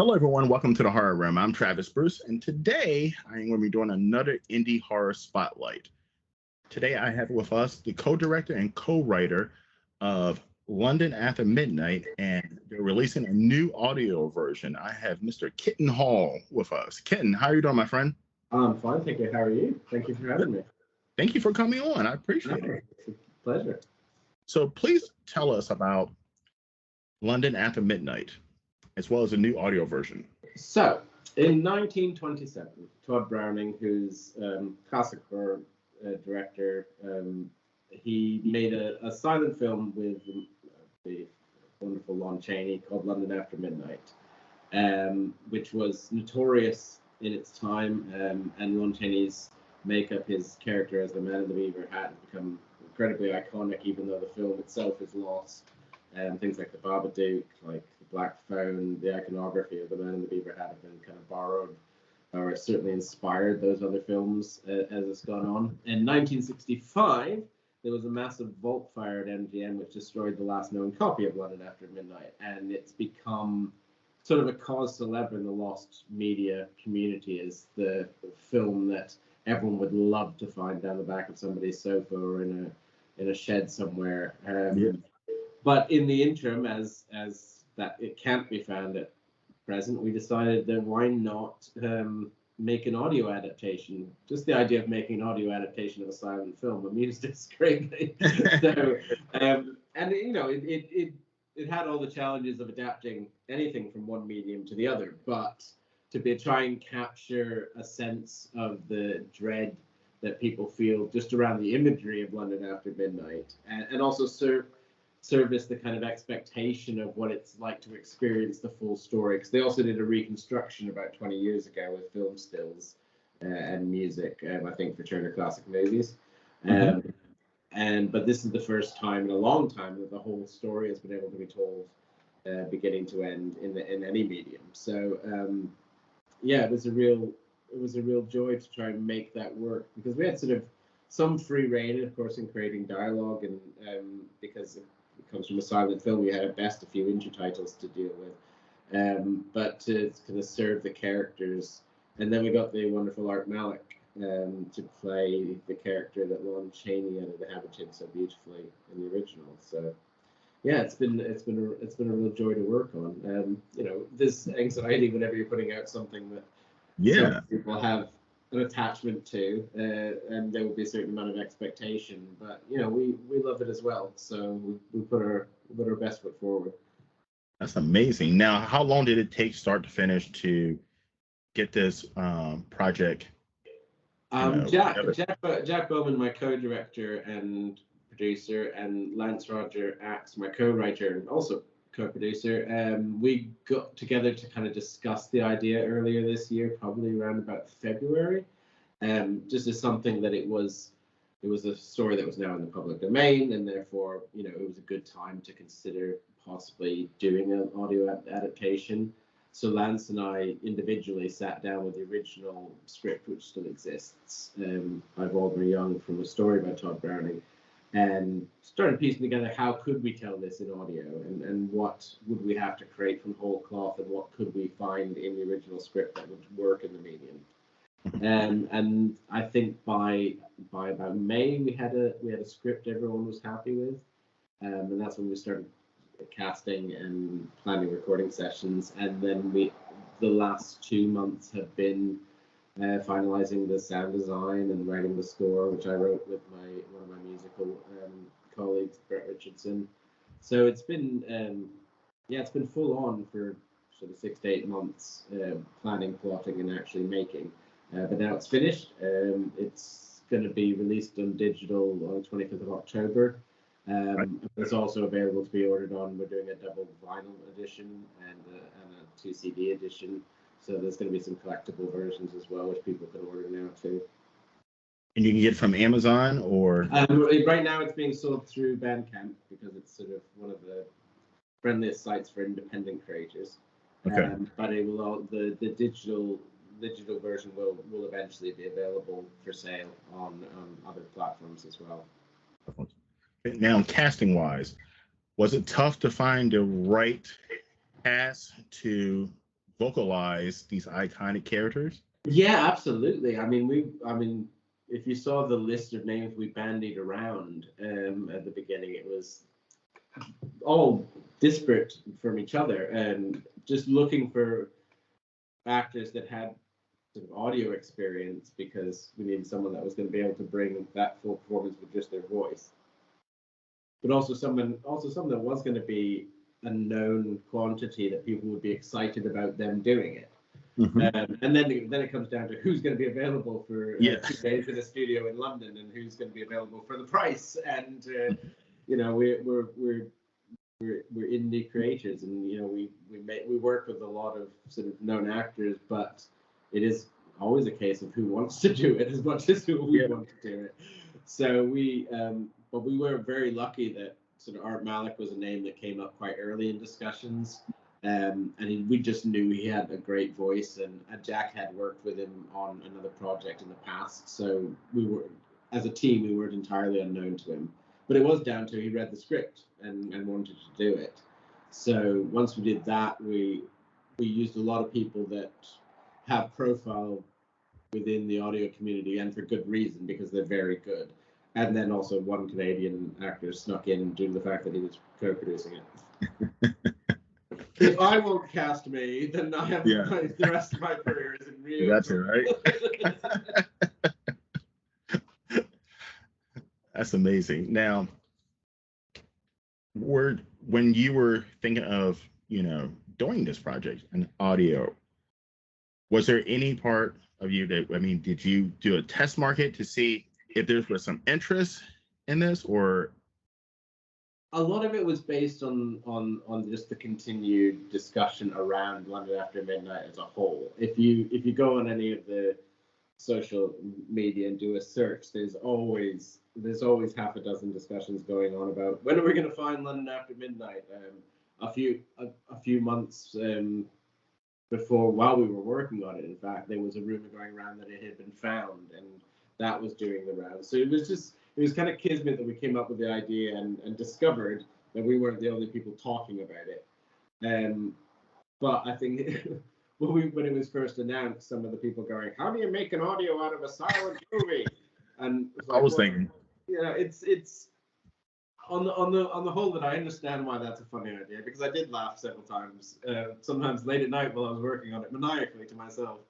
Hello, everyone. Welcome to the Horror Room. I'm Travis Bruce, and today I am going to be doing another indie horror spotlight. Today I have with us the co-director and co-writer of London After Midnight, and they're releasing a new audio version. I have Mr. Kitten Hall with us. Kitten, how are you doing, my friend? I'm fine, thank you. How are you? Thank you for having me. Thank you for coming on. I appreciate it. It's a pleasure. So please tell us about London After Midnight, as well as a new audio version. So, in 1927, Todd Browning, who's classic horror director, he made a silent film with the wonderful Lon Chaney called London After Midnight, which was notorious in its time, and Lon Chaney's makeup, his character as the Man in the Beaver Hat, has become incredibly iconic, even though the film itself is lost. Things like the Babadook, like the Black Phone, the iconography of the Man in the Beaver Hat have been kind of borrowed or certainly inspired those other films as it's gone on. In 1965, there was a massive vault fire at MGM which destroyed the last known copy of London After Midnight, and it's become sort of a cause célèbre in the lost media community as the film that everyone would love to find down the back of somebody's sofa or in a shed somewhere. But in the interim, as that it can't be found at present, we decided that why not make an audio adaptation. Just the idea of making an audio adaptation of a silent film amused us greatly. So, and you know, it had all the challenges of adapting anything from one medium to the other, but to try and capture a sense of the dread that people feel just around the imagery of London After Midnight, and also service the kind of expectation of what it's like to experience the full story, because they also did a reconstruction about 20 years ago with film stills and music, I think, for Turner Classic Movies. But this is the first time in a long time that the whole story has been able to be told beginning to end in any medium. So yeah, it was a real joy to try and make that work, because we had sort of some free rein, of course, in creating dialogue, and because it comes from a silent film, we had at best a few intertitles to deal with, but to kind of serve the characters. And then we got the wonderful Art Malik to play the character that Lon Chaney had inhabited so beautifully in the original. So yeah, it's been a real joy to work on. You know, there's anxiety whenever you're putting out something that some people have an attachment to, and there will be a certain amount of expectation. But you know, we love it as well, so we put our best foot forward. That's amazing. Now, how long did it take, start to finish, to get this project? Jack Bowman, my co-director and producer, and Lance Roger Axe, my co-writer and also co-producer, we got together to kind of discuss the idea earlier this year, probably around about February, just as something that it was a story that was now in the public domain, and therefore, you know, it was a good time to consider possibly doing an audio adaptation. So Lance and I individually sat down with the original script, which still exists, by Valdemar Young, from a story by Todd Browning, and started piecing together how could we tell this in audio, and what would we have to create from whole cloth, and what could we find in the original script that would work in the medium. And I think by about May we had a script everyone was happy with, and that's when we started casting and planning recording sessions. And then the last 2 months have been finalizing the sound design and writing the score, which I wrote with one of my musical colleagues, Brett Richardson. So it's been it's been full on for sort of 6 to 8 months, planning, plotting, and actually making. But now it's finished. It's going to be released on digital on the 25th of October. It's also available to be ordered on. We're doing a double vinyl edition and a 2 CD edition. So there's going to be some collectible versions as well, which people can order now too. And you can get it from Amazon, or? Right now it's being sold through Bandcamp, because it's sort of one of the friendliest sites for independent creators. Okay. But it will the digital version will eventually be available for sale on other platforms as well. Now, casting wise, was it tough to find the right cast to vocalize these iconic characters. Yeah, absolutely. I mean, if you saw the list of names we bandied around at the beginning, it was all disparate from each other, and just looking for actors that had sort of audio experience because we needed someone that was going to be able to bring that full performance with just their voice, but also someone that was going to be a known quantity that people would be excited about them doing it. And then it comes down to who's going to be available for 2 days in a studio in London and who's going to be available for the price. And you know, we're indie creators, and you know, we work with a lot of sort of known actors, but it is always a case of who wants to do it as much as who we want to do it. So but we were very lucky that sort of Art Malik was a name that came up quite early in discussions. We just knew he had a great voice, and Jack had worked with him on another project in the past, so we were, as a team, we weren't entirely unknown to him. But it was down to he read the script and wanted to do it. So once we did that, we used a lot of people that have profile within the audio community, and for good reason, because they're very good. And then also one Canadian actor snuck in due to the fact that he was co-producing it. If I won't cast me, then I have the rest of my career is in real. That's it, right? That's amazing. Now, when you were thinking of, you know, doing this project in audio, was there any part of you that, I mean, did you do a test market to see if there was some interest in this, or? A lot of it was based on just the continued discussion around London After Midnight as a whole. If you go on any of the social media and do a search, there's always half a dozen discussions going on about when are we going to find London After Midnight. A few months before, while we were working on it, in fact, there was a rumor going around that it had been found, and that was doing the rounds. So it was kind of kismet that we came up with the idea and discovered that we weren't the only people talking about it. But I think when it was first announced, some of the people going, "How do you make an audio out of a silent movie?" And I was thinking, yeah, it's on the whole that I understand why that's a funny idea, because I did laugh several times, sometimes late at night while I was working on it maniacally to myself.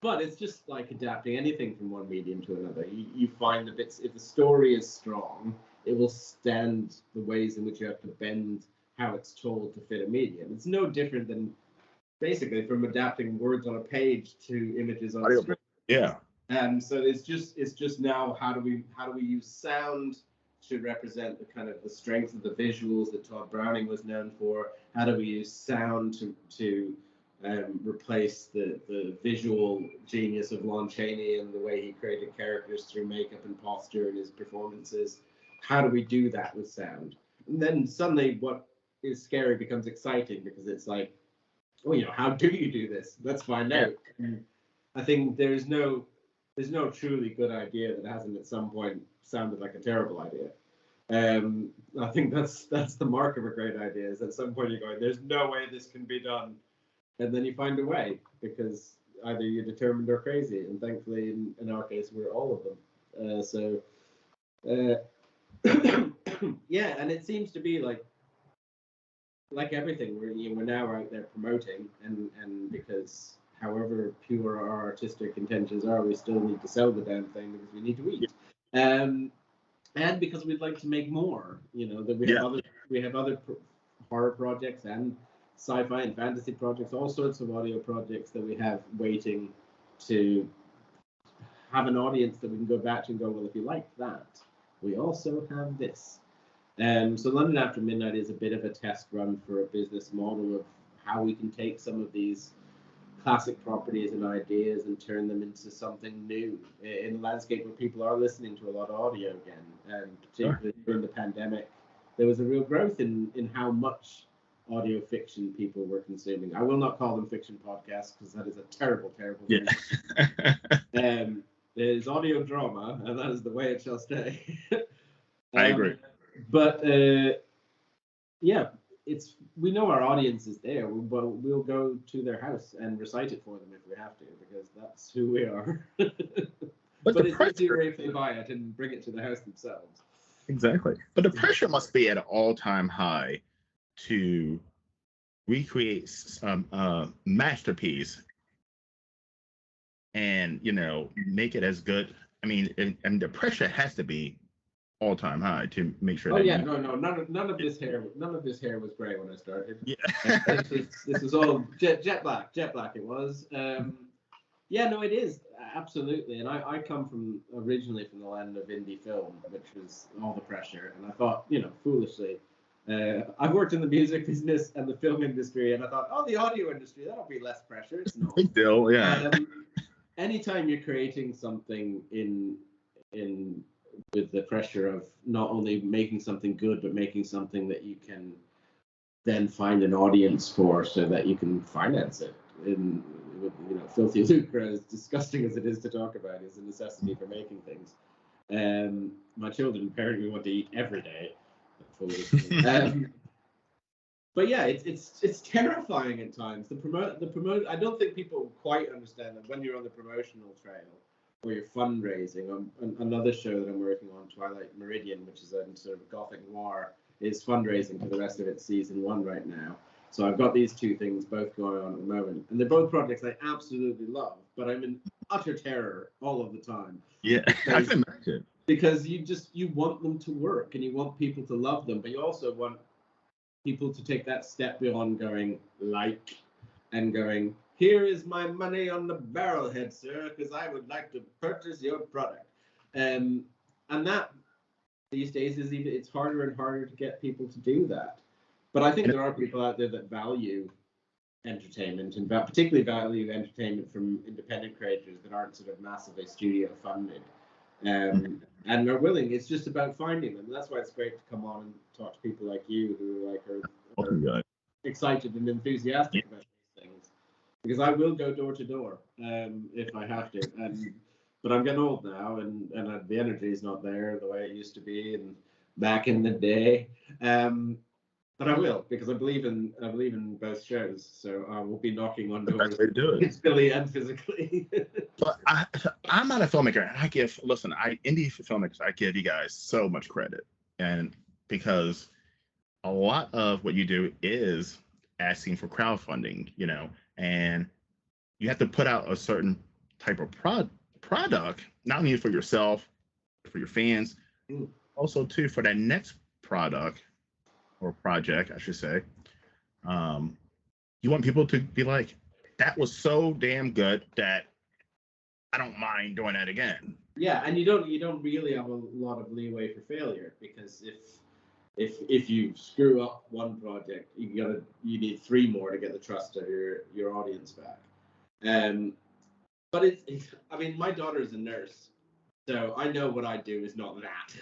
But it's just like adapting anything from one medium to another. You find that if the story is strong, it will stand the ways in which you have to bend how it's told to fit a medium. It's no different than basically from adapting words on a page to images on a screen. Yeah. So it's just now how do we use sound to represent the kind of the strength of the visuals that Todd Browning was known for? How do we use sound to replace the visual genius of Lon Chaney and the way he created characters through makeup and posture in his performances? How do we do that with sound? And then suddenly what is scary becomes exciting, because it's like, well, you know, how do you do this? Let's find out. And I think there's no truly good idea that hasn't at some point sounded like a terrible idea. I think that's the mark of a great idea, is at some point you're going, there's no way this can be done. And then you find a way, because either you're determined or crazy. And thankfully, in our case, we're all of them. Yeah, and it seems to be like everything, we're now out there promoting, and because however pure our artistic intentions are, we still need to sell the damn thing because we need to eat. And because we'd like to make more, you know, that we have other horror projects and sci-fi and fantasy projects, all sorts of audio projects that we have waiting to have an audience that we can go back to and go, well, if you like that, we also have this. So London After Midnight is a bit of a test run for a business model of how we can take some of these classic properties and ideas and turn them into something new in a landscape where people are listening to a lot of audio again. And particularly during the pandemic, there was a real growth in how much audio fiction people were consuming. I will not call them fiction podcasts, because that is a terrible thing. There's audio drama, and that is the way it shall stay. I agree. But yeah, we know our audience is there, but we'll go to their house and recite it for them if we have to, because that's who we are. But But the it's pressure, easier if they buy it and bring it to the house themselves. exactly. But the pressure must be at an all-time high to recreate some masterpiece and make it as good. I mean, and the pressure has to be all-time high to make sure Oh that yeah, you. no, none of this hair was gray when I started. Yeah. This was all jet black it was. Yeah, no, it is absolutely, and I come from originally from the land of indie film, which was all the pressure, and I thought, foolishly, I've worked in the music business and the film industry, and I thought, oh, the audio industry, that'll be less pressure. It's not. Big deal, yeah. Anytime you're creating something in with the pressure of not only making something good, but making something that you can then find an audience for, so that you can finance it. Filthy lucre, as disgusting as it is to talk about, is a necessity for making things. My children apparently want to eat every day. But yeah, it's terrifying at times. The promote. I don't think people quite understand that when you're on the promotional trail or you're fundraising. Another show that I'm working on, Twilight Meridian, which is a sort of gothic noir, is fundraising for the rest of its season 1 right now. So I've got these two things both going on at the moment, and they're both projects I absolutely love, but I'm in utter terror all of the time. Yeah, I can imagine. Because you want them to work and you want people to love them, but you also want people to take that step beyond going and going, here is my money on the barrelhead, sir, because I would like to purchase your product. And that these days it's harder and harder to get people to do that. But I think there are people out there that value entertainment, and particularly value entertainment from independent creators that aren't sort of massively studio funded. And are willing. It's just about finding them. And that's why it's great to come on and talk to people like you who are excited and enthusiastic about these things. Because I will go door to door if I have to. But I'm getting old now, and the energy is not there the way it used to be and back in the day. But I will, because I believe in both shows. So I will be knocking on doors, physically and physically. But I'm not a filmmaker, and indie filmmakers, I give you guys so much credit, and because a lot of what you do is asking for crowdfunding, and you have to put out a certain type of product, not only for yourself, for your fans, also too for that next product or project, I should say. You want people to be like, that was so damn good that I don't mind doing that again. Yeah, and you don't really have a lot of leeway for failure, because if you screw up one project, you need 3 more to get the trust of your audience back. But I mean, my daughter's a nurse, so I know what I do is not that.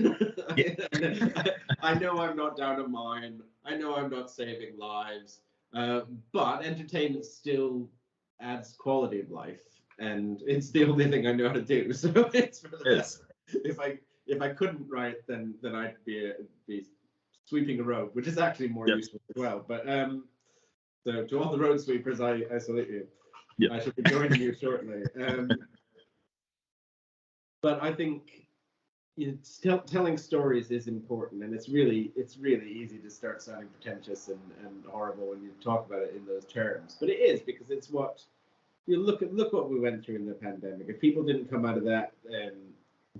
I know I'm not down a mine. I know I'm not saving lives. But entertainment still adds quality of life, and it's the only thing I know how to do. So it's for the best. If I couldn't write, then I'd be sweeping a road, which is actually more useful as well. But so to all the road sweepers, I salute you. I should be joining you shortly. But I think telling stories is important, and it's really easy to start sounding pretentious and horrible when you talk about it in those terms. But it is, because it's what look what we went through in the pandemic. If people didn't come out of that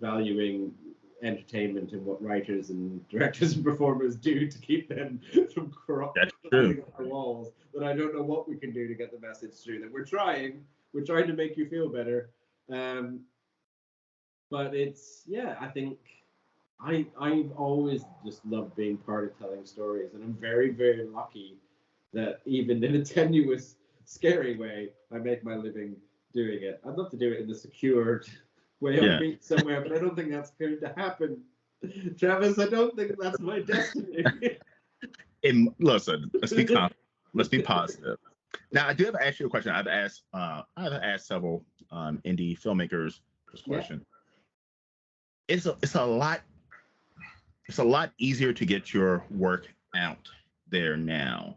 valuing entertainment and what writers and directors and performers do to keep them from crawling off the walls, then I don't know what we can do to get the message through that we're trying to make you feel better. But I think I've always just loved being part of telling stories, and I'm very, very lucky that even in a tenuous, scary way, I make my living doing it. I'd love to do it in a secured way on beach somewhere, but I don't think that's going to happen. Travis, I don't think that's my destiny. Listen, let's be confident. Let's be positive. Now, I do have to ask you a question. I've asked several indie filmmakers this question. It's a lot easier to get your work out there now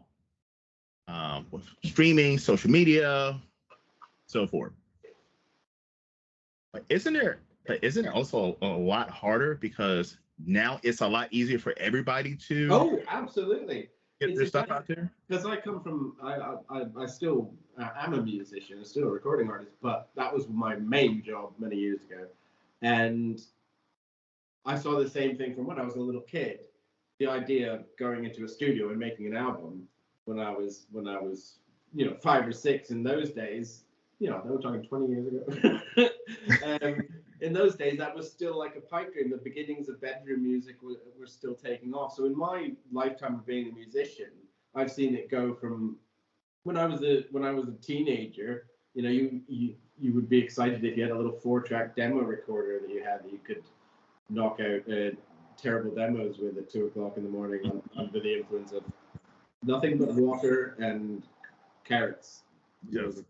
with streaming, social media, so forth. But isn't it also a lot harder because now it's a lot easier for everybody to Oh, absolutely. get their stuff out there? Because I come from, I still am a musician, still a recording artist, but that was my main job many years ago. And I saw the same thing from when I was a little kid. The idea of going into a studio and making an album when I was 5 or 6 in those days, they were talking 20 years ago. In those days, that was still like a pipe dream. The beginnings of bedroom music were still taking off. So in my lifetime of being a musician, I've seen it go from when I was a teenager. You would be excited if you had a little 4-track demo recorder that you could knock out terrible demos with at 2:00 in the morning under the influence of nothing but water and carrots. Yes.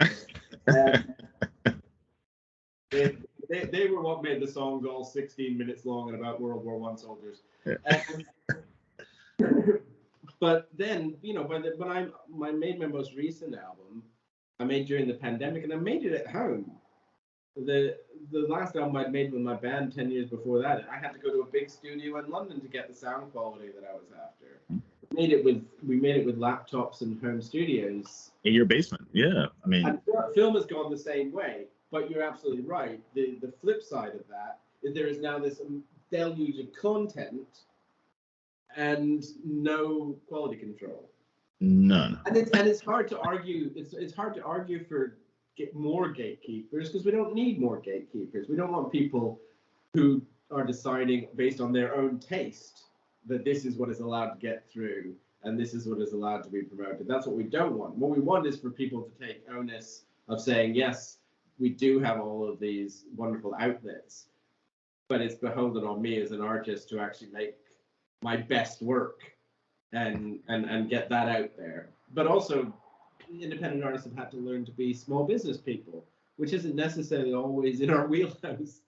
They were what made the songs all 16 minutes long and about World War I soldiers. Yeah. But then, when I made my most recent album, I made during the pandemic, and I made it at home. The last album I'd made with my band 10 years before that, I had to go to a big studio in London to get the sound quality that I was after. We made it with laptops and home studios. In your basement, yeah. I mean, and film has gone the same way, but you're absolutely right. The flip side of that is there is now this deluge of content and no quality control. None. And it's hard to argue. It's hard to argue for more gatekeepers because we don't need more gatekeepers. We don't want people who are deciding based on their own taste that this is what is allowed to get through and this is what is allowed to be promoted. That's what we don't want. What we want is for people to take onus of saying, yes, we do have all of these wonderful outlets, but it's beholden on me as an artist to actually make my best work and get that out there. But also, independent artists have had to learn to be small business people, which isn't necessarily always in our wheelhouse.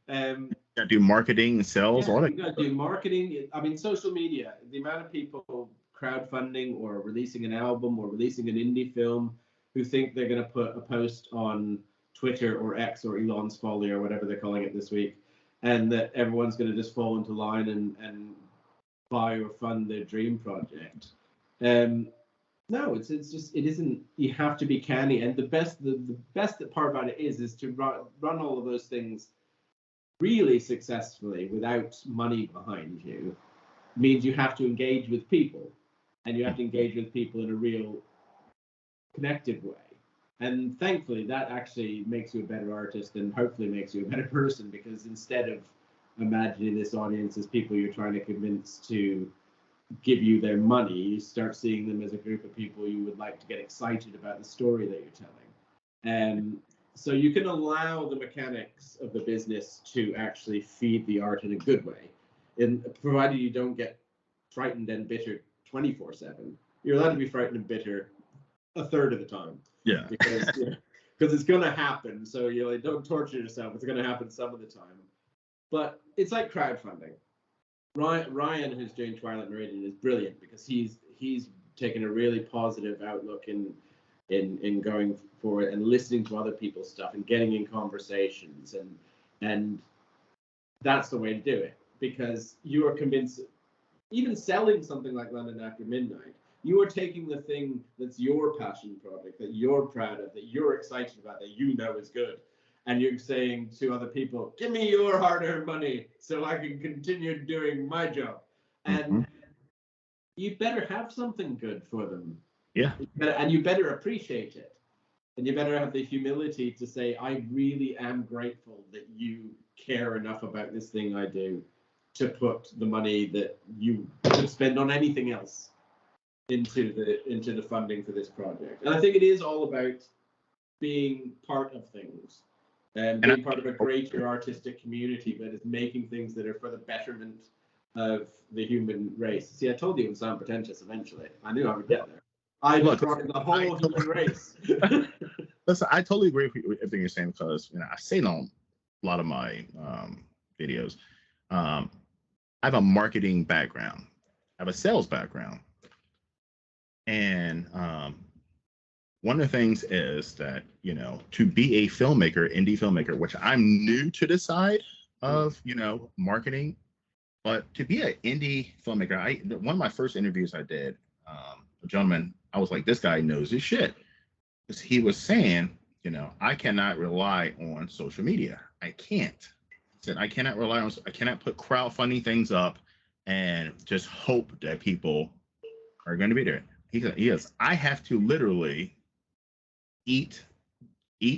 You gotta do marketing, sales, all that. You gotta do marketing. I mean, social media. The amount of people crowdfunding or releasing an album or releasing an indie film who think they're going to put a post on Twitter or X or Elon's Folly or whatever they're calling it this week, and that everyone's going to just fall into line and buy or fund their dream project. No, it's just, it isn't. You have to be canny, and the best part about it is to run all of those things really successfully without money behind you means you have to engage with people, and you have to engage with people in a real connected way. And thankfully, that actually makes you a better artist and hopefully makes you a better person, because instead of imagining this audience as people you're trying to convince to give you their money, you start seeing them as a group of people you would like to get excited about the story that you're telling. So you can allow the mechanics of the business to actually feed the art in a good way, provided you don't get frightened and bitter 24/7. You're allowed to be frightened and bitter a third of the time. Yeah. Because it's going to happen. So don't torture yourself. It's going to happen some of the time. But it's like crowdfunding. Ryan, who's doing Twilight Meridian, is brilliant because he's taken a really positive outlook in going for it and listening to other people's stuff and getting in conversations, and that's the way to do it, because you are convinced. Even selling something like London After Midnight, you are taking the thing that's your passion project, that you're proud of, that you're excited about, that you know is good, and you're saying to other people, give me your hard-earned money so I can continue doing my job. And you better have something good for them. Yeah. And you better appreciate it. And you better have the humility to say, I really am grateful that you care enough about this thing I do to put the money that you could spend on anything else into the funding for this project. And I think it is all about being part of things and being part of a greater artistic community that is making things that are for the betterment of the human race. See, I told you it would sound pretentious eventually. I knew I would get there. I look at the whole human race. Listen, I totally agree with everything you're saying, because I say it on a lot of my videos. I have a marketing background. I have a sales background. And one of the things is that, you know, to be a filmmaker, indie filmmaker, which I'm new to the side of, you know, marketing, but to be an indie filmmaker, one of my first interviews I did, a gentleman, I was like, this guy knows his shit. Because he was saying, you know, I cannot rely on social media. I can't. He said, I cannot rely on, I cannot put crowdfunding things up and just hope that people are going to be there. He goes, I have to literally eat,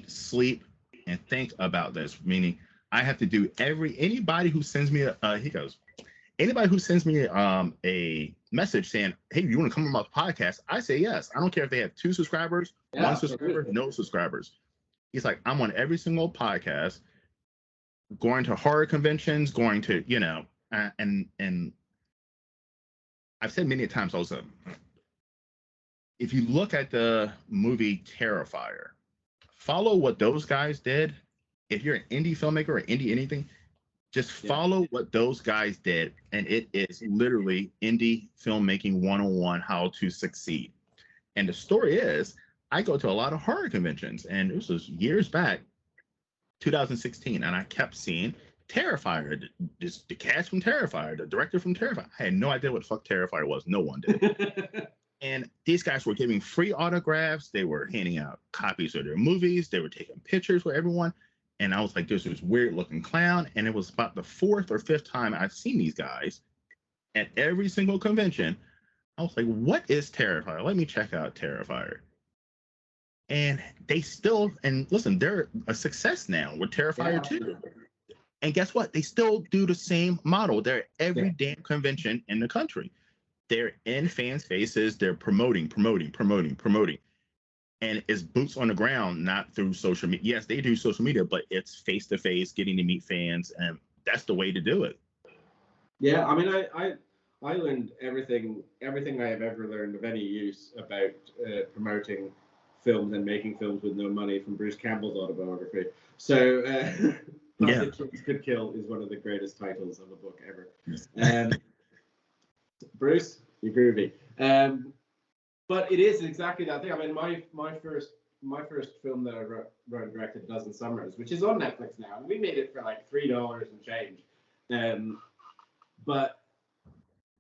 sleep, and think about this. Meaning, I have to do anybody who sends me he goes, anybody who sends me a message saying, hey, you want to come on my podcast? I say yes. I don't care if they have 2 subscribers, 1 subscriber, no subscribers. He's like, I'm on every single podcast, going to horror conventions, going to, you know, and I've said many times also, if you look at the movie Terrifier, follow what those guys did. If you're an indie filmmaker or indie anything, just follow what those guys did, and it is literally indie filmmaking 101, how to succeed. And the story is, I go to a lot of horror conventions, and this was years back, 2016, and I kept seeing Terrifier, the cast from Terrifier, the director from Terrifier. I had no idea what the fuck Terrifier was. No one did. And these guys were giving free autographs. They were handing out copies of their movies. They were taking pictures with everyone. And I was like, there's this weird looking clown. And it was about the 4th or 5th time I've seen these guys at every single convention. I was like, what is Terrifier? Let me check out Terrifier. And they still, and listen, they're a success now with Terrifier 2. And guess what? They still do the same model. They're at every damn convention in the country. They're in fans' faces. They're promoting. And it's boots on the ground, not through social media. Yes, they do social media, but it's face-to-face, getting to meet fans, and that's the way to do it. Yeah, I mean, I learned everything I have ever learned of any use about promoting films and making films with no money from Bruce Campbell's autobiography. So, Plastic Kids Could Kill is one of the greatest titles of a book ever. Bruce, you're groovy. But it is exactly that thing. I mean, my first film that I wrote and directed, Dozen Summers, which is on Netflix now, and we made it for like $3 and change. But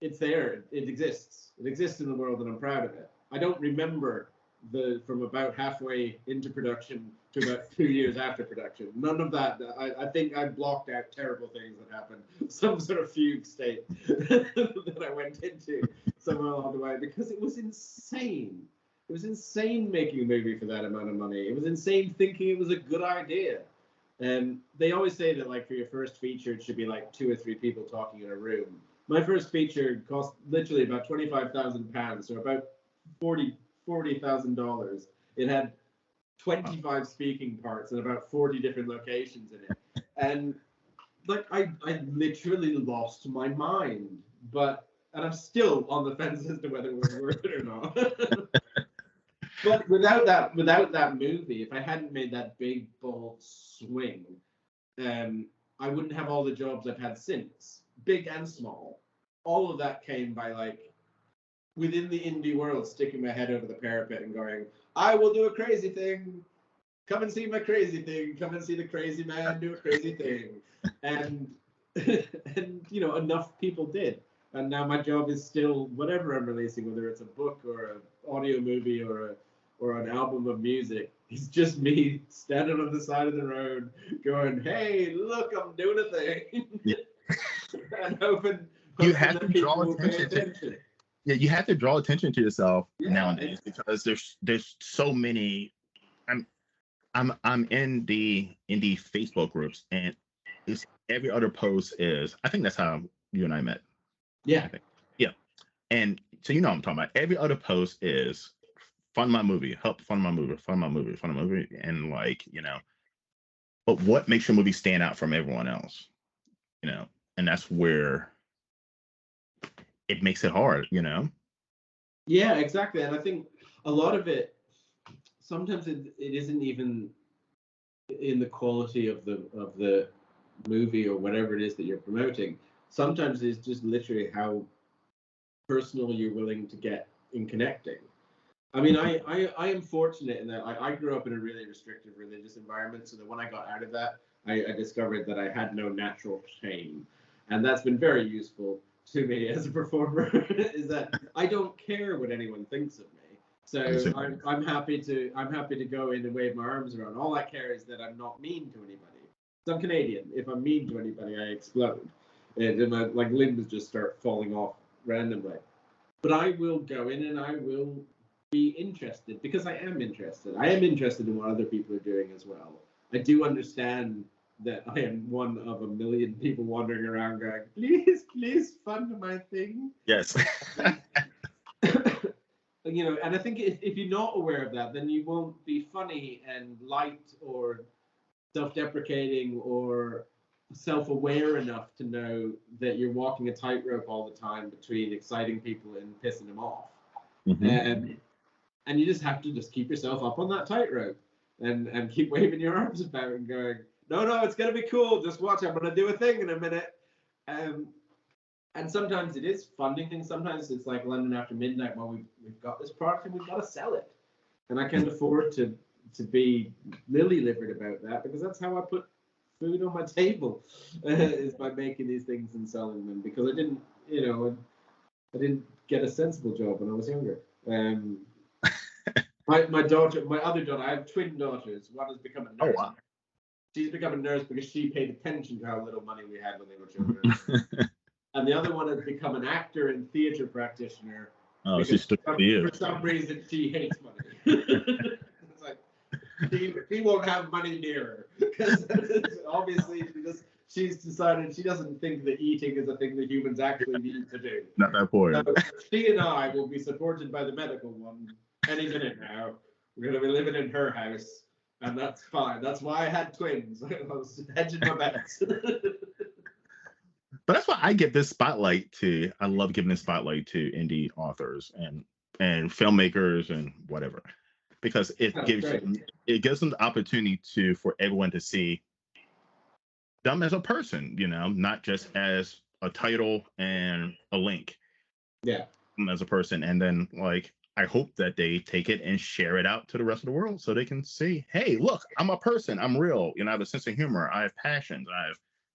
it's there. It exists. It exists in the world, and I'm proud of it. I don't remember from about halfway into production to about 2 years after production. None of that. I think I blocked out terrible things that happened. Some sort of fugue state that I went into somewhere along the way, because it was insane. It was insane making a movie for that amount of money. It was insane thinking it was a good idea. And they always say that, like, for your first feature, it should be like 2 or 3 people talking in a room. My first feature cost literally about £25,000, so about $40,000. It had 25 speaking parts and about 40 different locations in it. And like, I literally lost my mind. And I'm still on the fence as to whether it was worth it or not. But without that movie, if I hadn't made that big, bold swing, I wouldn't have all the jobs I've had since, big and small. All of that came by, like, within the indie world, sticking my head over the parapet and going, I will do a crazy thing. Come and see my crazy thing. Come and see the crazy man do a crazy thing. And you know, enough people did. And now my job is still whatever I'm releasing, whether it's a book or an audio movie or an album of music. It's just me standing on the side of the road going, hey, look, I'm doing a thing. Yeah. And hoping you have to draw attention to. Yeah, you have to draw attention to yourself nowadays, because there's so many. I'm in the indie Facebook groups, and it's every other post is. I think that's how you and I met. Yeah. Yeah. And so, you know what I'm talking about. Every other post is fund my movie, help fund my movie, fund my movie, fund my movie, and, like, you know. But what makes your movie stand out from everyone else? You know, and that's where it makes it hard, you know. Yeah, exactly. And I think a lot of it, sometimes it isn't even in the quality of the movie or whatever it is that you're promoting. Sometimes it's just literally how personal you're willing to get in connecting. I mean, I am fortunate in that I grew up in a really restrictive religious environment, so that when I got out of that, I discovered that I had no natural shame, and that's been very useful to me as a performer. Is that I don't care what anyone thinks of me, so I'm happy to go in and wave my arms around. All I care is that I'm not mean to anybody. So I'm Canadian. If I'm mean to anybody, I explode, and my like limbs just start falling off randomly. But I will go in and I will be interested because I am interested. I am interested in what other people are doing as well. I do understand that I am one of a million people wandering around going, please, please fund my thing. Yes. You know, and I think if you're not aware of that, then you won't be funny and light or self-deprecating or self-aware enough to know that you're walking a tightrope all the time between exciting people and pissing them off. Mm-hmm. And you just have to just keep yourself up on that tightrope and keep waving your arms about and going, no, it's gonna be cool. Just watch. I'm gonna do a thing in a minute. And sometimes it is funding things. Sometimes it's like London After Midnight. Well, we've got this product and we've got to sell it. And I can't afford to be lily-livered about that because that's how I put food on my table is by making these things and selling them. Because I didn't, you know, I didn't get a sensible job when I was younger. My other daughter, I have twin daughters. One has become a nurse. Oh, wow. She's become a nurse because she paid attention to how little money we had when they were children. And the other one has become an actor and theater practitioner. Oh, she stuck to you. For some reason, she hates money. It's like she won't have money near her because obviously she's decided she doesn't think that eating is a thing that humans actually need to do. Not that important. So she and I will be supported by the medical one any minute now. We're going to be living in her house, and that's fine. That's why I had twins. I was hedging my bets. But that's why I give this spotlight to. I love giving this spotlight to indie authors and filmmakers and whatever, because it gives them the opportunity for everyone to see them as a person, you know, not just as a title and a link. Yeah. As a person, and then like I hope that they take it and share it out to the rest of the world so they can see, hey, look, I'm a person, I'm real, you know, I have a sense of humor, I have passions,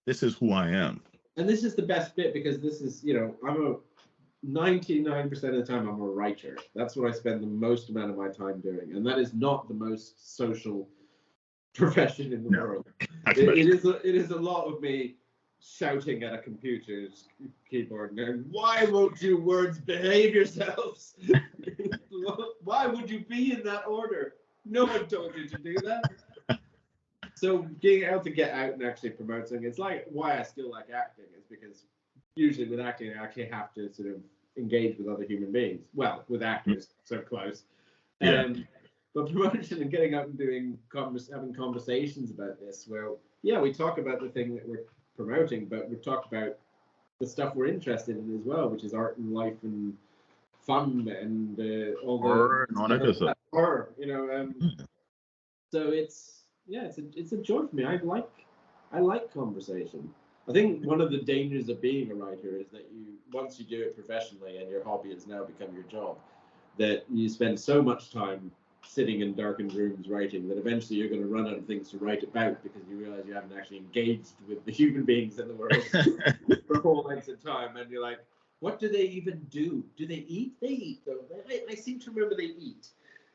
this is who I am. And this is the best bit because this is, you know, I'm a 99% of the time I'm a writer. That's what I spend the most amount of my time doing, and that is not the most social profession in the world. It is a lot of me shouting at a computer's keyboard and going, why won't you words behave yourselves? Why would you be in that order? No one told you to do that. So being able to get out and actually promote something, it's like why I still like acting is because usually with acting I actually have to sort of engage with other human beings. Well, with actors so close. But promotion and getting out and having conversations about this, well, yeah, we talk about the thing that we're promoting, but we've talked about the stuff we're interested in as well, which is art and life and fun and all the horror and all that good stuff. Horror, you know. So it's a joy for me. I like conversation. I think one of the dangers of being a writer is that once you do it professionally and your hobby has now become your job, that you spend so much time sitting in darkened rooms writing that eventually you're going to run out of things to write about because you realize you haven't actually engaged with the human beings in the world for whole lengths of time, and you're like, what do they even do? Do they eat? They eat though. I seem to remember they eat.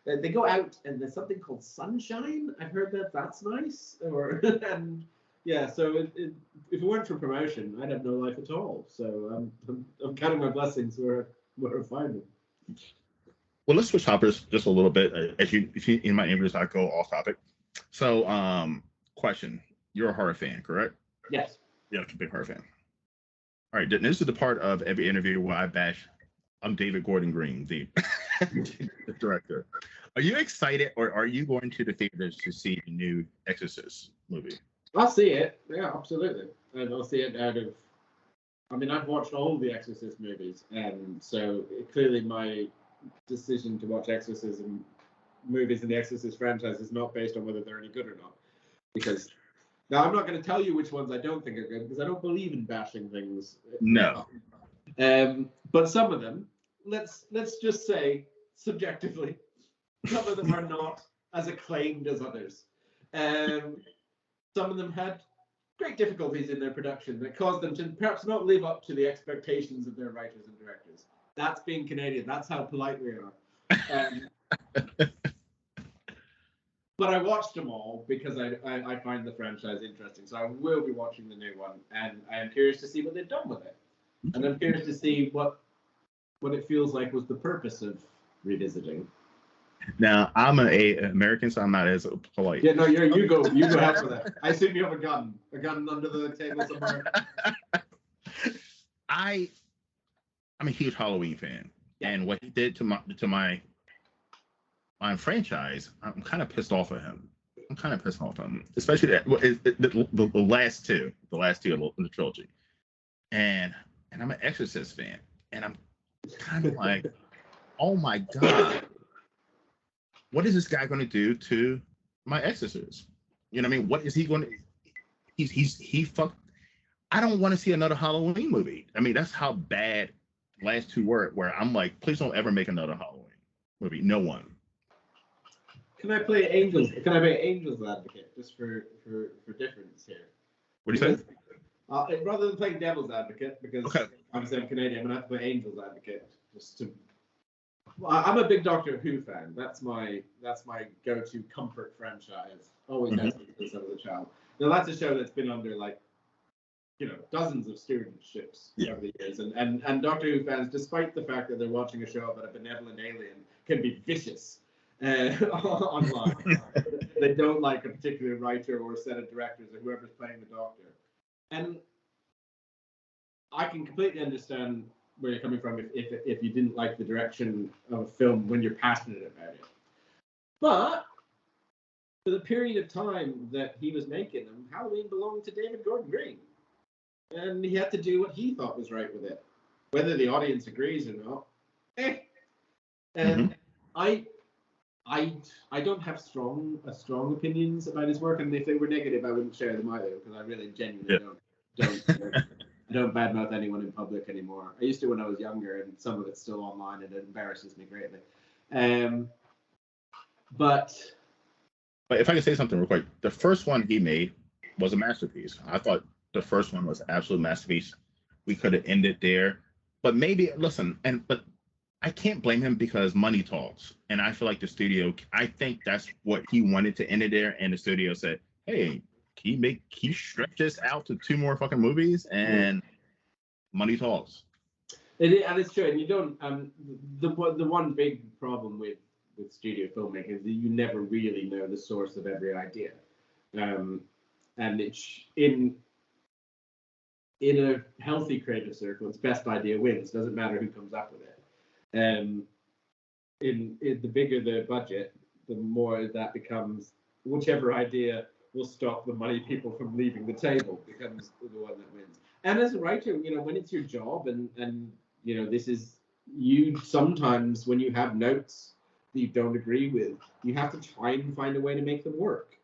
They go out and there's something called sunshine. I've heard that's nice. And yeah, so if it weren't for promotion, I'd have no life at all. So I'm counting my blessings where I find them. Well, let's switch topics just a little bit. If you in my interviews, I go off topic. So, question: you're a horror fan, correct? Yes. Yeah, I'm a big horror fan. All right, this is the part of every interview where I bash. I'm David Gordon Green, the director. Are you excited, or are you going to the theaters to see the new Exorcist movie? I'll see it. Yeah, absolutely. And I'll see it I've watched all the Exorcist movies, and so clearly my decision to watch Exorcism movies in the Exorcist franchise is not based on whether they're any good or not. Because now I'm not going to tell you which ones I don't think are good because I don't believe in bashing things. No. But some of them, let's just say subjectively, Some of them are not as acclaimed as others. Some of them had great difficulties in their production that caused them to perhaps not live up to the expectations of their writers and directors. That's being Canadian. That's how polite we are. But I watched them all because I find the franchise interesting. So I will be watching the new one, and I am curious to see what they've done with it. And I'm curious to see what it feels like was the purpose of revisiting. Now, I'm an American, so I'm not as polite. Yeah, no, you go help with that. I assume you have a gun under the table somewhere. I'm a huge Halloween fan, and what he did to my franchise, I'm kind of pissed off at him. Especially the last two of the trilogy, and I'm an Exorcist fan, and I'm kind of like, oh my god. What is this guy going to do to my Exorcist? You know what I mean? What is he going to? He fucked. I don't want to see another Halloween movie. I mean, that's how bad last two were. Where I'm like, please don't ever make another Halloween movie. No one. Can I play Angel's Advocate just for difference here? What do you say? Rather than playing Devil's Advocate, because okay. I'm Canadian, I'm gonna have to play Angel's Advocate just to. I'm a big Doctor Who fan. That's my go-to comfort franchise. Always has been since I was a child. Now that's a show that's been under dozens of stewardships over the years, and Doctor Who fans, despite the fact that they're watching a show about a benevolent alien, can be vicious online. They don't like a particular writer or set of directors or whoever's playing the Doctor, and I can completely understand where you're coming from if you didn't like the direction of a film when you're passionate about it. But for the period of time that he was making them, Halloween belonged to David Gordon Green. And he had to do what he thought was right with it. Whether the audience agrees or not, And I don't have strong opinions about his work, and if they were negative, I wouldn't share them either, because I really genuinely don't I don't badmouth anyone in public anymore. I used to when I was younger, and some of it's still online, and it embarrasses me greatly. But if I can say something real quick, the first one he made was a masterpiece. I thought the first one was an absolute masterpiece. We could have ended there, but but I can't blame him because money talks, and I feel like the studio. I think that's what he wanted to end it there, and the studio said, "Hey, can you stretch this out to 2 more fucking movies?" And money talks. And it's true. And you don't. The one big problem with studio filmmaking is that you never really know the source of every idea. And it's in a healthy creative circle, it's best idea wins. Doesn't matter who comes up with it. In the bigger the budget, the more that becomes whichever idea will stop the money people from leaving the table becomes the one that wins. And as a writer, when it's your job and this is you, sometimes when you have notes that you don't agree with, you have to try and find a way to make them work.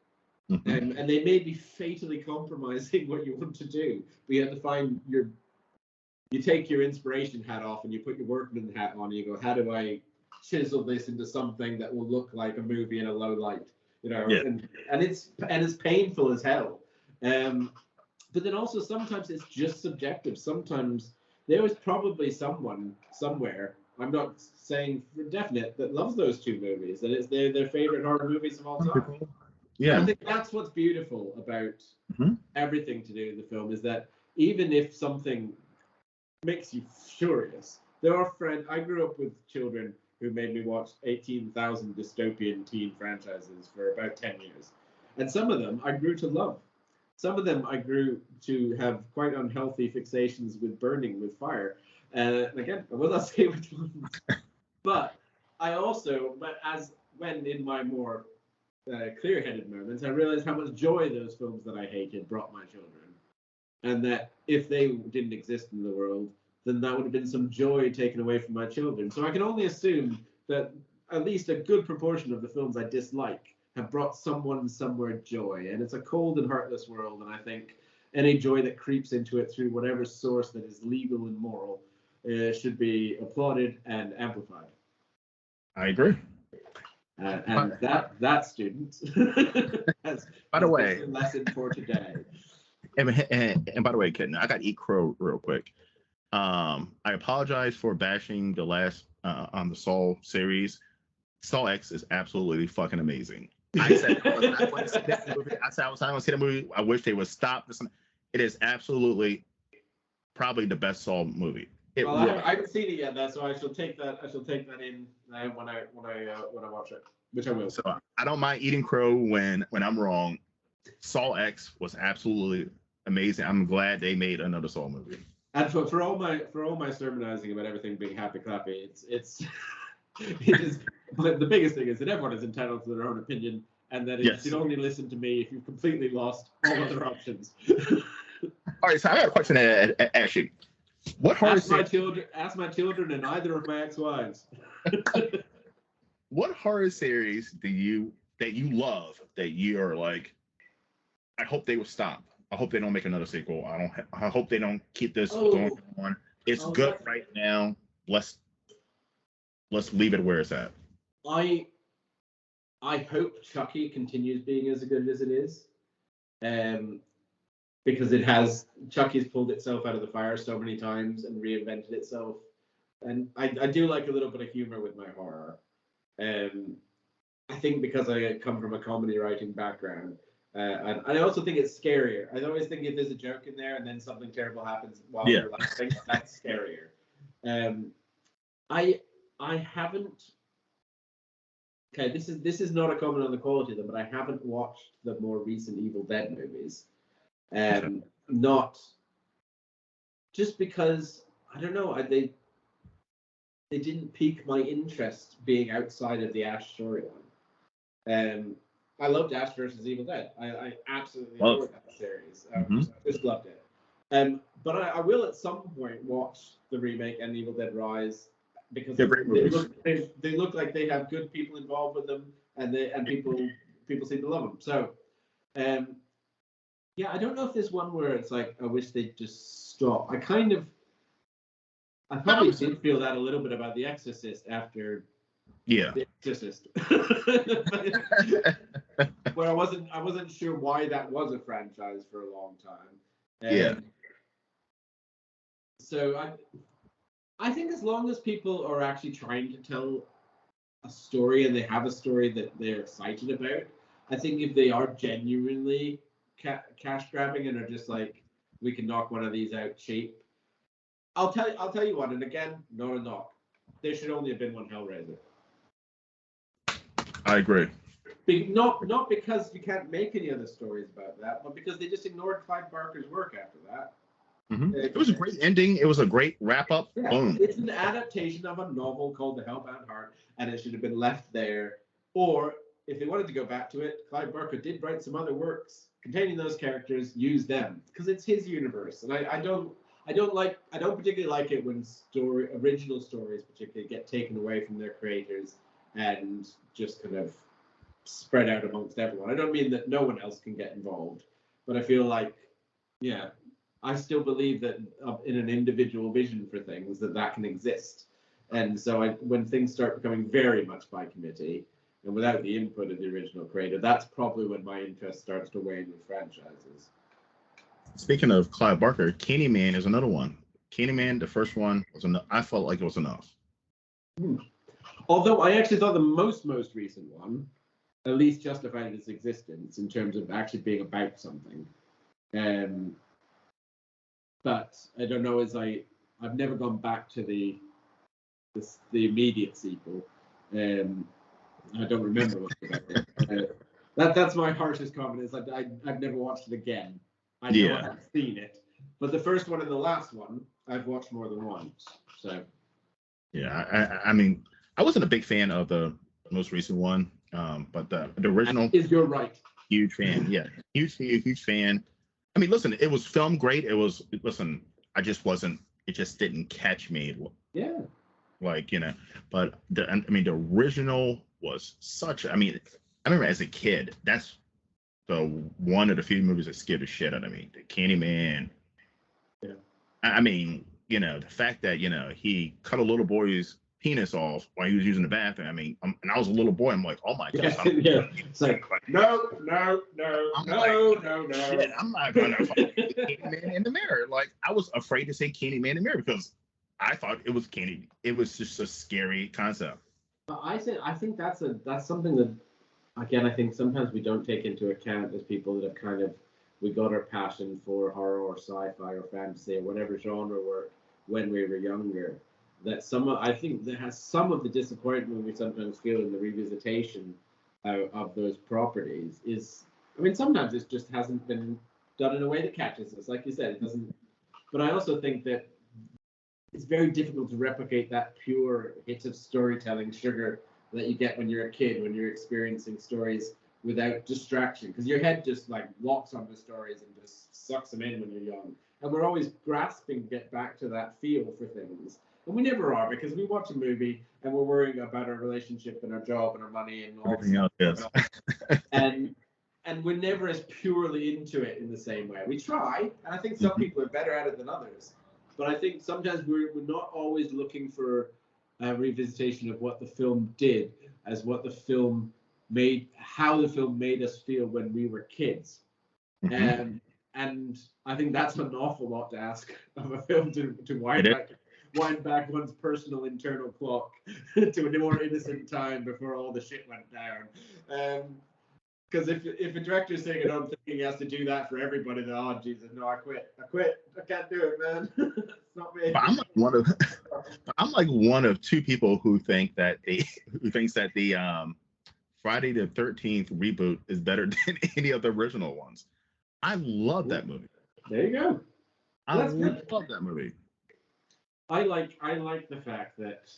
And they may be fatally compromising what you want to do, but you have to find you take your inspiration hat off and you put your workman hat on and you go, how do I chisel this into something that will look like a movie in a low light? And it's painful as hell. But then also sometimes it's just subjective. Sometimes there is probably someone somewhere, I'm not saying for definite, that loves those 2 movies, and it's their favorite horror movies of all time. Yeah, I think that's what's beautiful about everything to do with the film, is that even if something makes you furious, there are friends. I grew up with children who made me watch 18,000 dystopian teen franchises for about 10 years. And some of them I grew to love. Some of them I grew to have quite unhealthy fixations with burning with fire. And again, I will not say which ones. But when in my more clear-headed moments, I realized how much joy those films that I hated brought my children. And that if they didn't exist in the world, then that would have been some joy taken away from my children. So I can only assume that at least a good proportion of the films I dislike have brought someone somewhere joy. And it's a cold and heartless world, and I think any joy that creeps into it through whatever source that is legal and moral should be applauded and amplified. I agree. And that student has By the way, the lesson for today. and by the way, Kitten, I got to eat crow real quick. I apologize for bashing the last on the Saw series. Saw X is absolutely fucking amazing. I said I was not going to see that movie. I said I was not going to see the movie. I wish they would stop this. It is absolutely probably the best Saw movie. Well, I haven't seen it yet, so I shall take that. I shall take that in when I watch it, which I will. So I don't mind eating crow when I'm wrong. Saw X was absolutely amazing. I'm glad they made another Saw movie. And for all my sermonizing about everything being happy clappy, it is. But the biggest thing is that everyone is entitled to their own opinion, and that you should only listen to me if you've completely lost all other options. All right, so I got a question to ask you. What horror ask my children and either of my ex-wives. What horror series that you love that you're like, I hope they will stop. I hope they don't make another sequel. I hope they don't keep this going on. It's good right now. Let's leave it where it's at. I hope Chucky continues being as good as it is. Because Chucky's pulled itself out of the fire so many times and reinvented itself. And I do like a little bit of humor with my horror. I think because I come from a comedy writing background, and I also think it's scarier. I always think if there's a joke in there and then something terrible happens while you're laughing, that's scarier. I haven't. Okay, this is not a comment on the quality of them, but I haven't watched the more recent Evil Dead movies. Not just because I don't know. They didn't pique my interest being outside of the Ash storyline. I loved Ash versus Evil Dead. I absolutely adored that series. Just loved it. But I will at some point watch the remake and Evil Dead Rise because they look like they have good people involved with them, and people seem to love them. So. Yeah, I don't know if there's one where it's like I wish they'd just stop. I probably did feel that a little bit about The Exorcist after The Exorcist, where I wasn't sure why that was a franchise for a long time. So I think as long as people are actually trying to tell a story and they have a story that they're excited about, I think if they are genuinely cash grabbing and are just like, we can knock one of these out cheap. I'll tell you what, and again, not a knock. There should only have been one Hellraiser. I agree. Not because you can't make any other stories about that, but because they just ignored Clive Barker's work after that. Mm-hmm. It was a great ending. It was a great wrap up. Yeah, boom. It's an adaptation of a novel called The Hellbound Heart, and it should have been left there. Or if they wanted to go back to it, Clive Barker did write some other works containing those characters. Use them because it's his universe, and I don't particularly like it when original stories particularly get taken away from their creators and just kind of spread out amongst everyone. I don't mean that no one else can get involved, but I feel like, yeah, I still believe that in an individual vision for things that can exist. And so when things start becoming very much by committee and without the input of the original creator, that's probably when my interest starts to wane with franchises. Speaking of Clive Barker, Candyman is another one. Candyman, the first one, was enough. I felt like it was enough. Although I actually thought the most recent one at least justified its existence in terms of actually being about something. But I don't know, I've never gone back to the immediate sequel. I don't remember what's about it. That's my harshest comment. Is like I've never watched it again. I know I have seen it, but the first one and the last one I've watched more than once. So yeah, I mean, I wasn't a big fan of the most recent one, but the original is your right. Huge fan, yeah, huge fan. I mean, listen, it was filmed great. I just wasn't. It just didn't catch me. Yeah. Like, but the original was such. I mean, I remember as a kid, that's the one of the few movies that scared the shit out of me. The Candyman. Yeah. I mean, the fact that he cut a little boy's penis off while he was using the bathroom. I mean, and I was a little boy. I'm like, oh my god. Yeah. It's like, no. Shit, I'm not gonna follow Kenny Man in the Mirror. Like, I was afraid to say Kenny Man in the Mirror because I thought it was Kenny. It was just a scary concept. But I think that's something that, again, I think sometimes we don't take into account as people that have kind of, we got our passion for horror or sci-fi or fantasy or whatever genre work when we were younger. That I think that has some of the disappointment we sometimes feel in the revisitation of those properties is, I mean, sometimes it just hasn't been done in a way that catches us. Like you said, it doesn't. But I also think that it's very difficult to replicate that pure hit of storytelling sugar that you get when you're a kid, when you're experiencing stories without distraction, because your head just like locks onto stories and just sucks them in when you're young. And we're always grasping to get back to that feel for things. And we never are, because we watch a movie and we're worrying about our relationship and our job and our money and all everything else. Yes. and we're never as purely into it in the same way. We try, and I think some people are better at it than others. But I think sometimes we're not always looking for a revisitation of what the film did as what the film made, how the film made us feel when we were kids. And I think that's an awful lot to ask of a film to wind back one's personal internal clock to a more innocent time before all the shit went down. Because if a director's taking it on thinking he has to do that for everybody, then, oh Jesus, no, I quit. I can't do it, man. It's not me. But I'm like one of two people who thinks that the Friday the 13th reboot is better than any of the original ones. I love that movie. There you go. I love that movie. I like the fact that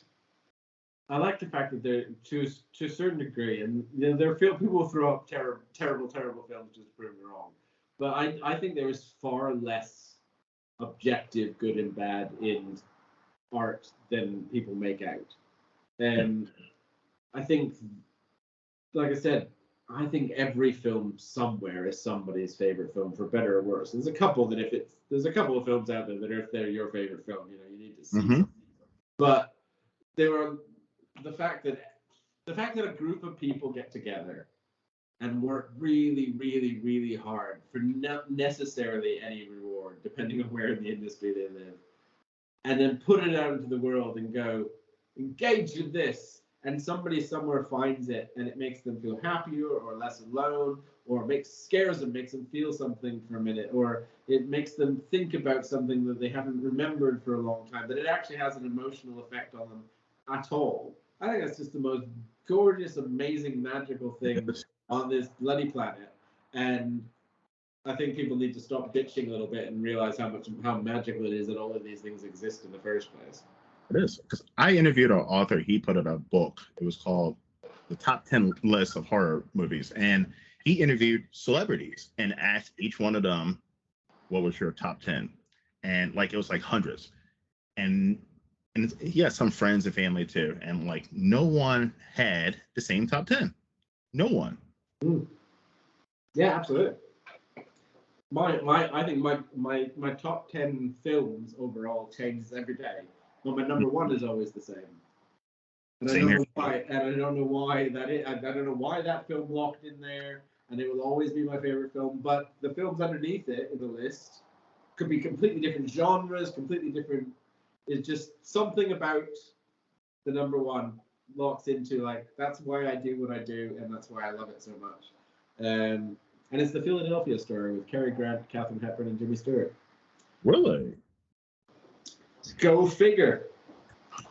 there, to a certain degree, and there are people who throw up terrible films just to prove it wrong. But I think there is far less objective good and bad in art than people make out. And I think, like I said, I think every film somewhere is somebody's favorite film, for better or worse. There's a couple of films out there that if they're your favorite film, you need to see. But the fact that a group of people get together and work really, really, really hard for not necessarily any reward, depending on where in the industry they live, and then put it out into the world and go, engage with this, and somebody somewhere finds it and it makes them feel happier or less alone, or scares them, makes them feel something for a minute, or it makes them think about something that they haven't remembered for a long time, that it actually has an emotional effect on them at all. I think that's just the most gorgeous, amazing, magical thing on this bloody planet. And I think people need to stop bitching a little bit and realize how magical it is that all of these things exist in the first place. It is, because I interviewed an author. He put out a book. It was called The Top 10 List of Horror Movies. And he interviewed celebrities and asked each one of them, what was your top 10? And like, it was like hundreds. And he had some friends and family too. And like, no one had the same top 10. No one. Yeah, absolutely. I think my top 10 films overall changes every day. But my number one is always the same. And I don't know why. And I don't know why that is. I don't know why that film locked in there. And it will always be my favorite film. But the films underneath it in the list could be completely different genres, completely different. It's just something about the number one locks into, like, that's why I do what I do, and that's why I love it so much. And it's the Philadelphia Story with Cary Grant, Katharine Hepburn, and Jimmy Stewart. Really? Go figure.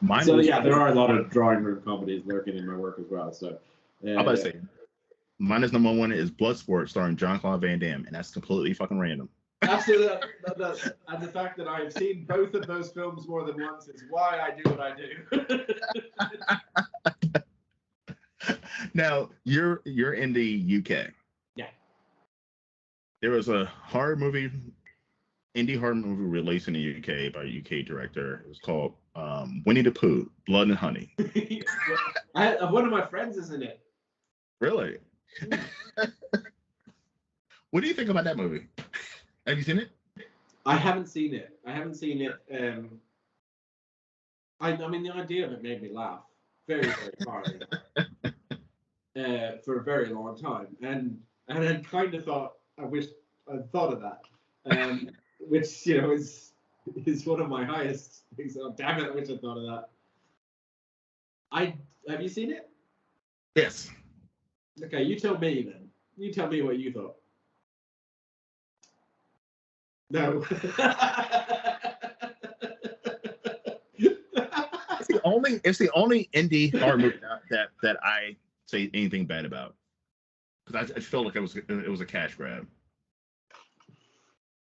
There are a lot of drawing room comedies lurking in my work as well. So I'm about to say, mine is number one is Bloodsport, starring Jean-Claude Van Damme, and that's completely fucking random. Absolutely, and the fact that I've seen both of those films more than once is why I do what I do. Now, you're in the UK. Yeah. There was a indie horror movie released in the UK by a UK director. It was called Winnie the Pooh, Blood and Honey. One of my friends is in it. Really? What do you think about that movie? Have you seen it? I haven't seen it. I mean, the idea of it made me laugh very, very hard for a very long time, and I kind of thought I wish I'd thought of that, which is one of my highest things. Oh, damn it! I wish I thought of that. Have you seen it? Yes. Okay, you tell me then. You tell me what you thought. No. It's the only indie horror movie that I say anything bad about, because I feel like it was a cash grab.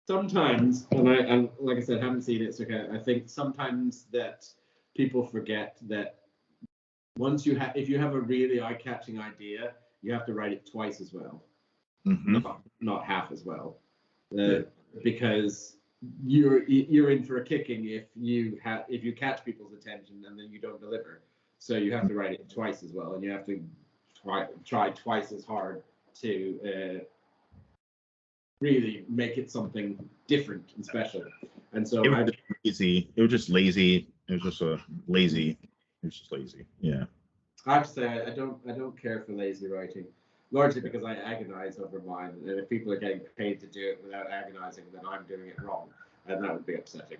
Sometimes, and like I said, haven't seen it, so okay. I think sometimes that people forget that if you have a really eye-catching idea, you have to write it twice as well, not half as well, because you're in for a kicking if you catch people's attention and then you don't deliver. So you have to write it twice as well, and you have to try twice as hard to really make it something different and special. And so it was lazy. It was just lazy. It was just lazy. It was just lazy. Yeah. I have to say I don't care for lazy writing, largely because I agonize over mine, and if people are getting paid to do it without agonizing, then I'm doing it wrong, and that would be upsetting.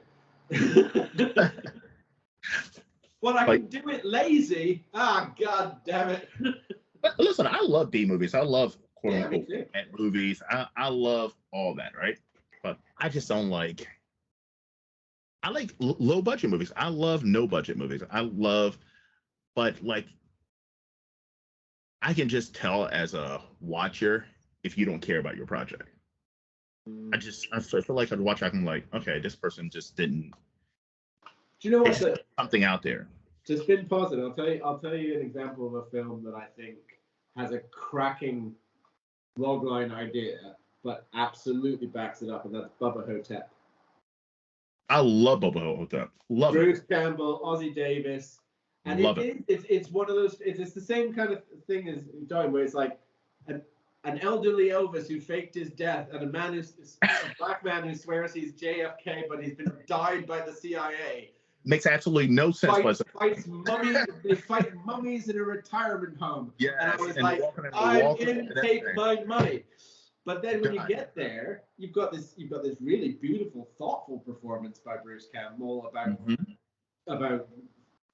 Well, I can do it lazy. God damn it. But listen, I love B movies. I love quote unquote movies. I love all that, right? But I just don't like. I like low budget movies. I love no budget movies. But like, I can just tell as a watcher if you don't care about your project. I feel like I'd watch. I'm like, okay, this person just didn't. Do you know what? Something out there. To spin positive, I'll tell you an example of a film that I think has a cracking logline idea, but absolutely backs it up, and that's Bubba Hotep. I love Bubba Hotep. Love Bruce Campbell, Ossie Davis, and it's one of those. It's the same kind of thing as John, where it's like an elderly Elvis who faked his death, and a black man who swears he's JFK, but he's been died by the CIA. Makes absolutely no sense. They fight mummies in a retirement home. Yeah, and I was like, I'm in, take my money. But then when you get there, you've got this really beautiful, thoughtful performance by Bruce Campbell about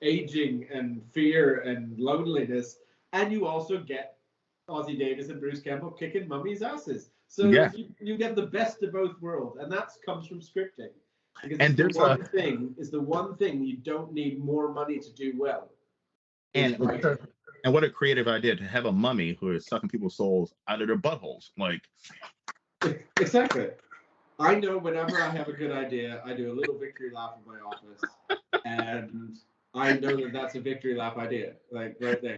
aging and fear and loneliness, and you also get Ossie Davis and Bruce Campbell kicking mummies' asses. So you get the best of both worlds, and that comes from scripting. Because and there's the one thing you don't need more money to do well. And what a creative idea to have a mummy who is sucking people's souls out of their buttholes. Like, exactly. I know whenever I have a good idea, I do a little victory lap in my office, and I know that that's a victory lap idea, like right there.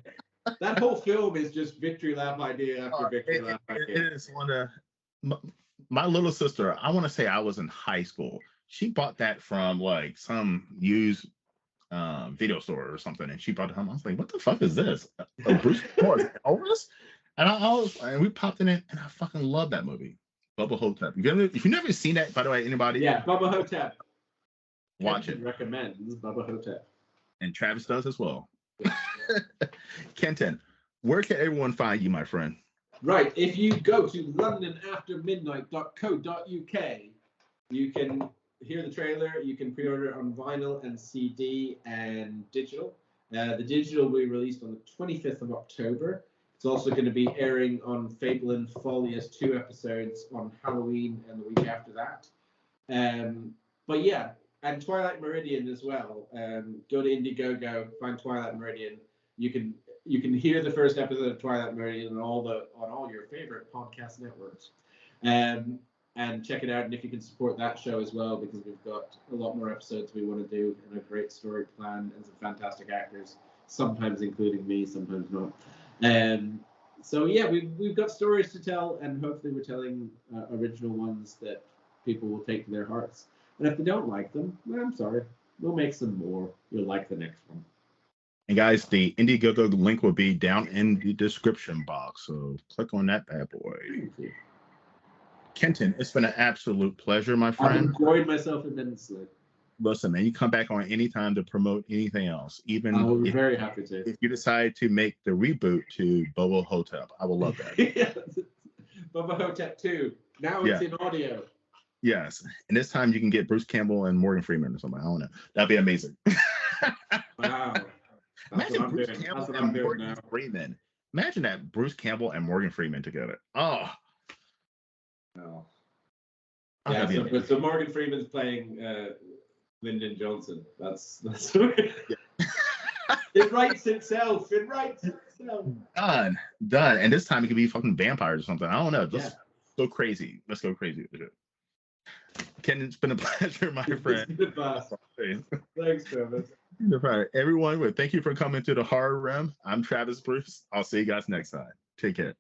That whole film is just victory lap idea after victory lap idea. It is one of my little sister. I want to say I was in high school. She bought that from like some used video store or something, and she brought it home. I was like, "What the fuck is this?" Bruce Elvis, and we popped in it, and I fucking love that movie, Bubba Hotep. If you've never seen that, by the way, anybody? Yeah, Bubba Hotep. Watch it. Recommends Bubba Hotep, and Travis does as well. Kenton, where can everyone find you, my friend? Right, if you go to londonaftermidnight.co.uk, you can hear the trailer. You can pre-order it on vinyl and CD and digital. The digital will be released on the 25th of October. It's also going to be airing on Fable and Folly as 2 episodes on Halloween and the week after that. But yeah, and Twilight Meridian as well. Go to Indiegogo, find Twilight Meridian. You can hear the first episode of Twilight Meridian on all your favorite podcast networks. And check it out, and if you can support that show as well, because we've got a lot more episodes we want to do, and a great story plan, and some fantastic actors, sometimes including me, sometimes not. So yeah, we've got stories to tell, and hopefully we're telling original ones that people will take to their hearts. And if they don't like them, well, I'm sorry, we'll make some more. You'll like the next one. And guys, the Indiegogo link will be down in the description box, so click on that bad boy. Thank you. Kenton, it's been an absolute pleasure, my friend. I've enjoyed myself immensely. Listen, man, you come back on anytime to promote anything else. Even I will be very happy to. if you decide to make the reboot to Bobo Hotep, I will love that. Yes. Bobo Hotep 2. Now it's in audio. Yes. And this time you can get Bruce Campbell and Morgan Freeman or something. I don't know. That'd be amazing. Wow. Imagine Bruce Campbell and Morgan Freeman. Imagine that, Bruce Campbell and Morgan Freeman together. Oh. No. Yeah, so Morgan Freeman's playing Lyndon Johnson. That's It writes itself. It writes itself. Done. And this time it could be fucking vampires or something. I don't know. Just go crazy. Let's go crazy with it. Ken, it's been a pleasure, my friend. It's been a blast. Thanks, Travis. Everyone, thank you for coming to the Horror Realm. I'm Travis Bruce. I'll see you guys next time. Take care.